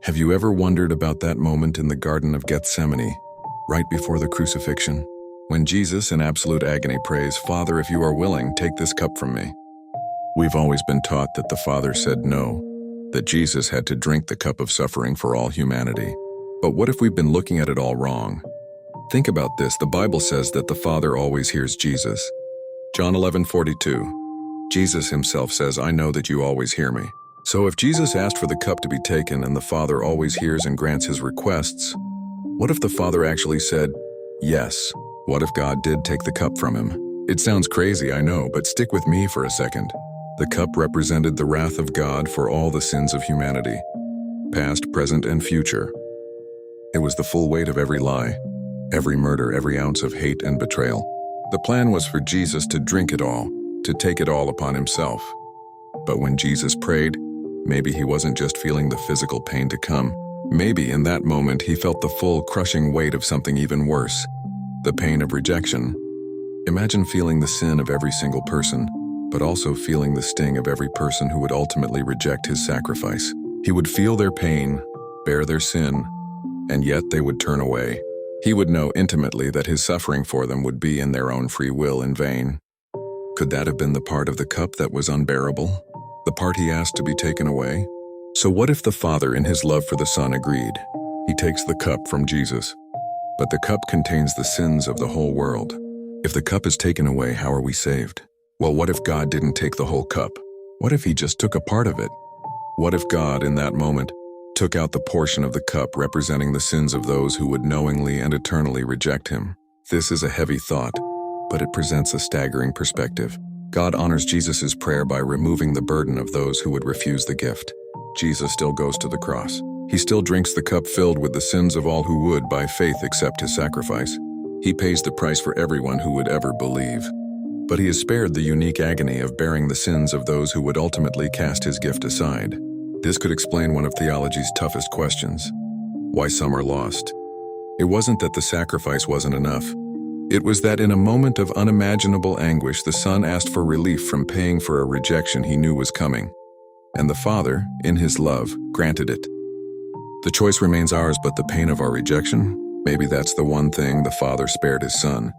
Have you ever wondered about that moment in the Garden of Gethsemane, right before the crucifixion, when Jesus, in absolute agony, prays, "Father, if you are willing, take this cup from me"? We've always been taught that the Father said no, that Jesus had to drink the cup of suffering for all humanity. But what if we've been looking at it all wrong? Think about this. The Bible says that the Father always hears Jesus. John 11:42. Jesus himself says, "I know that you always hear me." So if Jesus asked for the cup to be taken and the Father always hears and grants his requests, what if the Father actually said yes? What if God did take the cup from him? It sounds crazy, I know, but stick with me for a second. The cup represented the wrath of God for all the sins of humanity, past, present, and future. It was the full weight of every lie, every murder, every ounce of hate and betrayal. The plan was for Jesus to drink it all, to take it all upon himself. But when Jesus prayed, maybe he wasn't just feeling the physical pain to come. Maybe in that moment he felt the full, crushing weight of something even worse, the pain of rejection. Imagine feeling the sin of every single person, but also feeling the sting of every person who would ultimately reject his sacrifice. He would feel their pain, bear their sin, and yet they would turn away. He would know intimately that his suffering for them would be in their own free will in vain. Could that have been the part of the cup that was unbearable? The part he asked to be taken away? So what if the Father, in his love for the Son, agreed? He takes the cup from Jesus. But the cup contains the sins of the whole world. If the cup is taken away, how are we saved? Well, what if God didn't take the whole cup? What if he just took a part of it? What if God, in that moment, took out the portion of the cup representing the sins of those who would knowingly and eternally reject him? This is a heavy thought, but it presents a staggering perspective. God honors Jesus' prayer by removing the burden of those who would refuse the gift. Jesus still goes to the cross. He still drinks the cup filled with the sins of all who would, by faith, accept his sacrifice. He pays the price for everyone who would ever believe. But he is spared the unique agony of bearing the sins of those who would ultimately cast his gift aside. This could explain one of theology's toughest questions: why some are lost. It wasn't that the sacrifice wasn't enough. It was that in a moment of unimaginable anguish, the Son asked for relief from paying for a rejection he knew was coming. And the Father, in his love, granted it. The choice remains ours, but the pain of our rejection? Maybe that's the one thing the Father spared his Son.